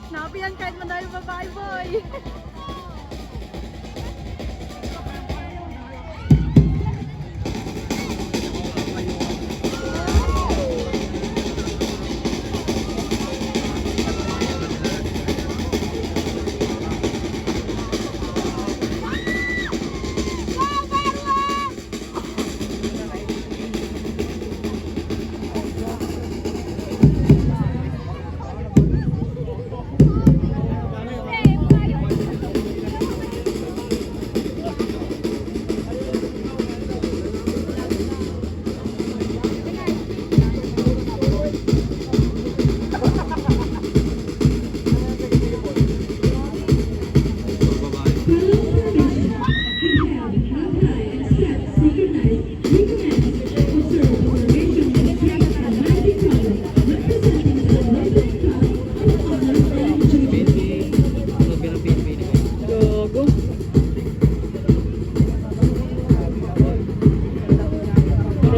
Snappy yan kahit madami babae, boy.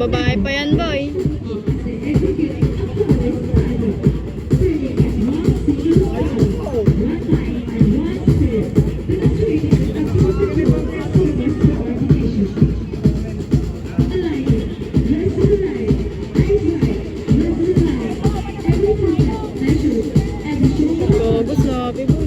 Babae pa yan, boy. Gogo, sabi mo.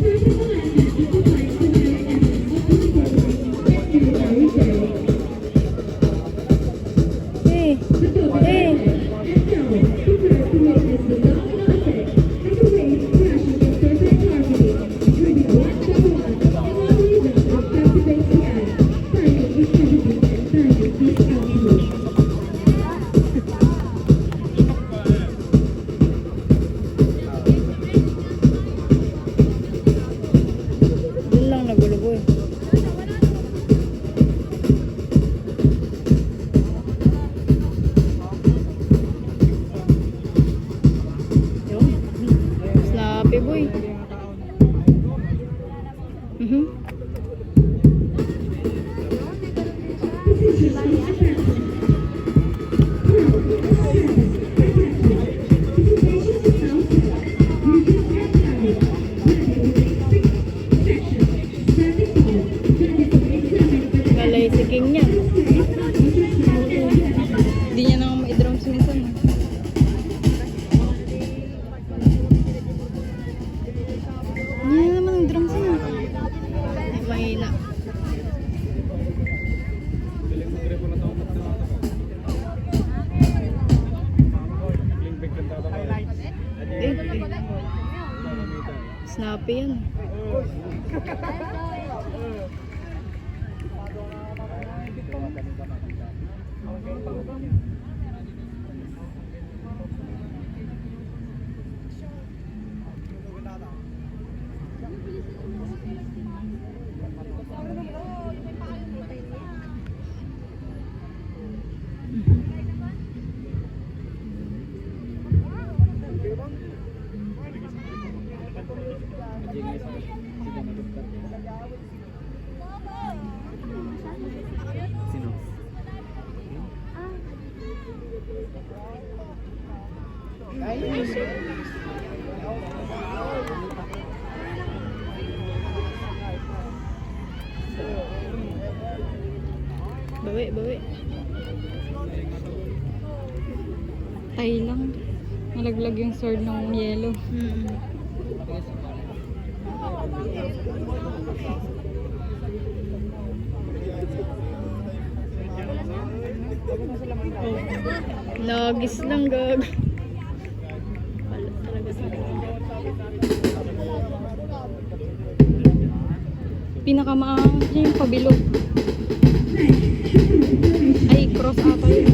Boy. Malay si King niya. Hindi niya na ma-drums minsan. Hindi naman ang drums niya. Mahina. Snappy yan. Sino? Bawi, bawi. Tay lang. Nalaglag yung sword ng yellow. Lagis lang, gag. Wala talaga sa pinakamaang yung pabilog. Ay, cross ata yun.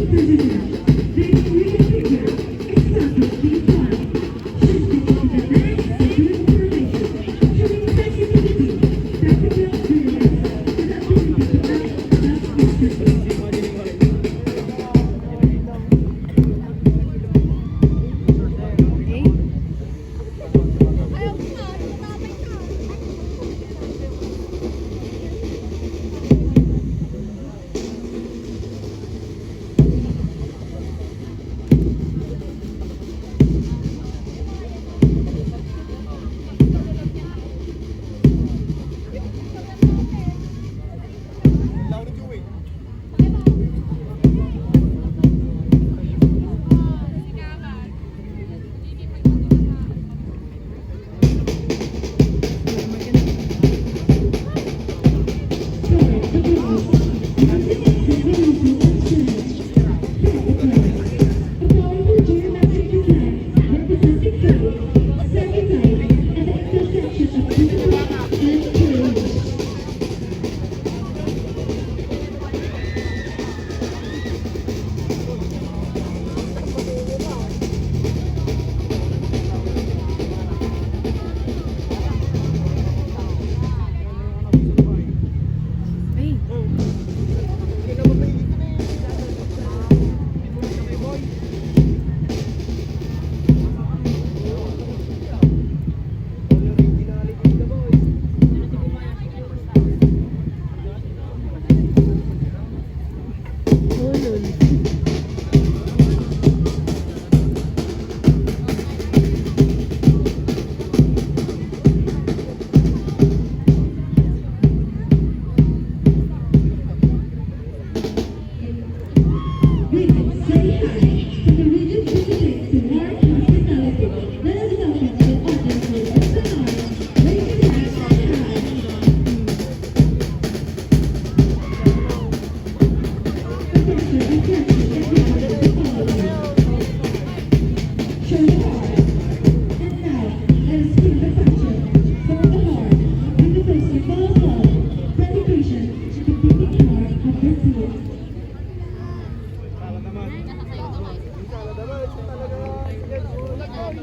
Ay,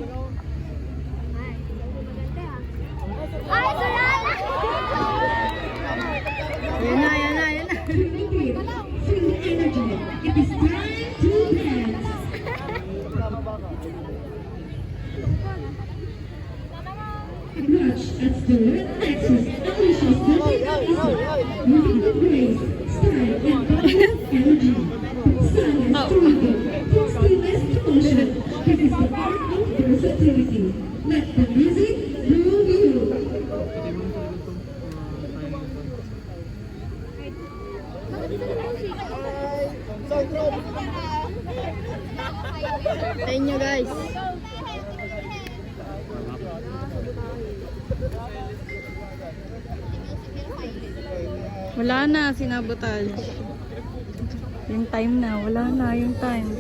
sarala! Ayan na, ayan na, ayan na. Full energy. It is time to dance. Watch as the red axis unleashes the moving with grace, style, and boundless energy. Silence triangle, full stillness to motion. This is the art of versatility. Let the music move you. Sa inyo guys. Wala na, sinabotage. Yung time na, wala na yung time.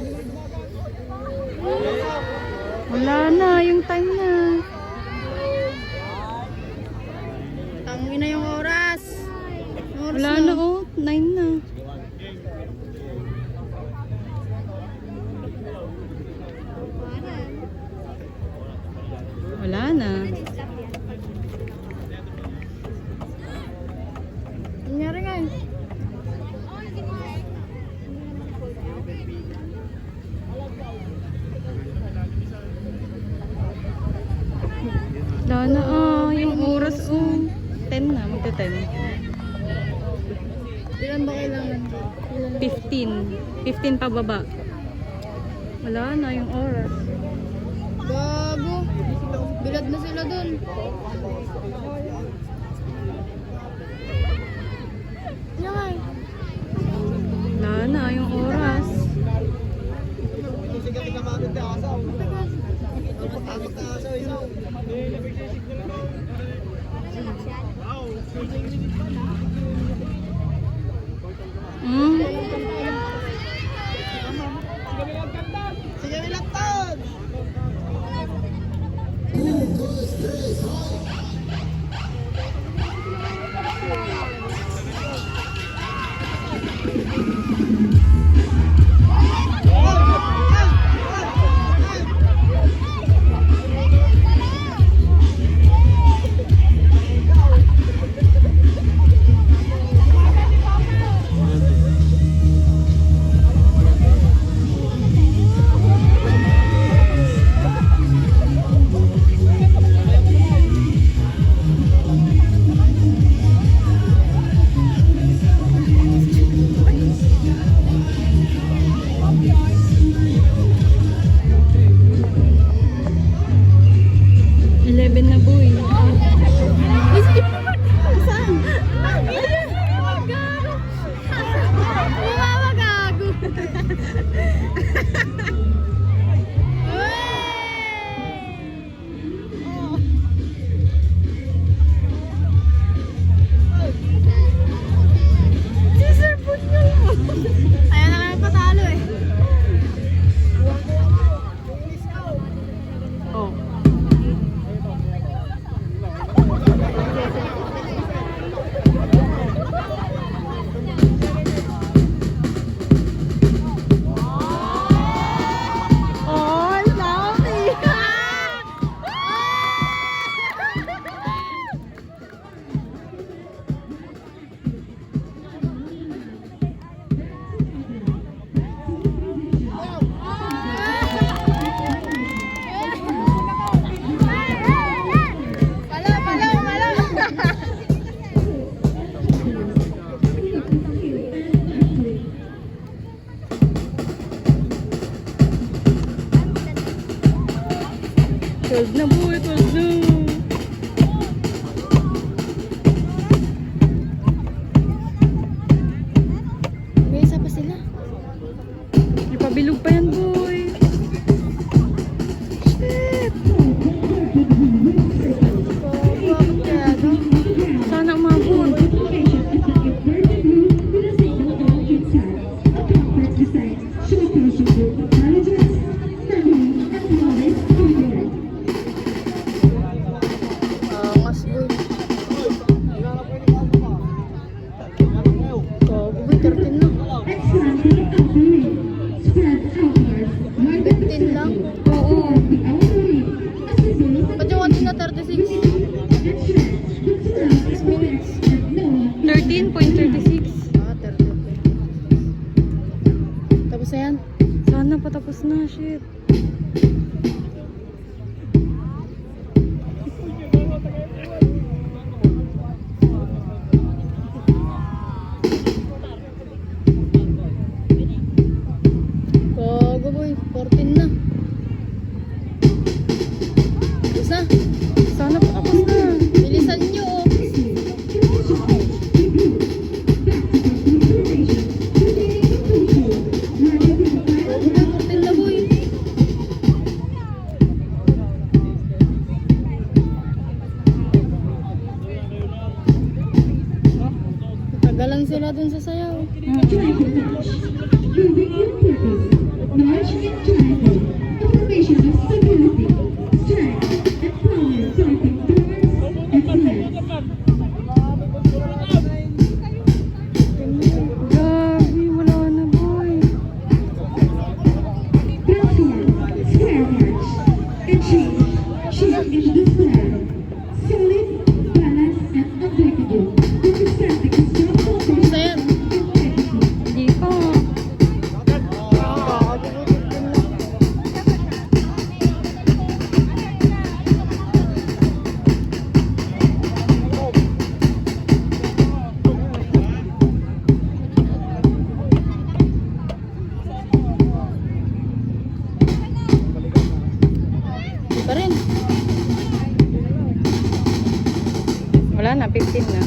Wala na yung time na. Tangin na yung oras. Wala na oh, 9 na. Wala na. Nangyari nga eh. Wala na yung oras oh. 10 na, magta-10. Ilan ba kailangan? 15. 15 pa baba. Wala na yung oras. Bago. Bilad na sila dun. Yan. Wala na yung oras. Sige, nilaktan! Tulog na boy, tulog na. May isa pa sila. Ipabilog pa yan boy. Shit. Sana umabot. Tapos na yan. Sana patapos na, shit. Bago boy, 14 na. Tapos na. Sana patapos na. Bilisan nyo oh. Tagalan sila dun sa sayaw. Triangle march. Moving with purpose. March and triangle. Affirmation of stability, strength, and power pointing towards excellence. Gabi, wala na boy. Platform, square march. And change. Shift into the square. Solid, balanced, and unbreakable. Representing a strong foundation Tapos na yan. of integrity. Hindi pa. Hindi pa rin. Wala na, 15 na.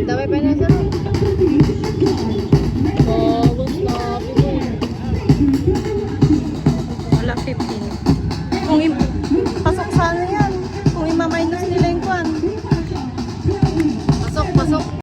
Dami pa na sa wala 15. Kung pasok sana yan. Kung ima-minus nila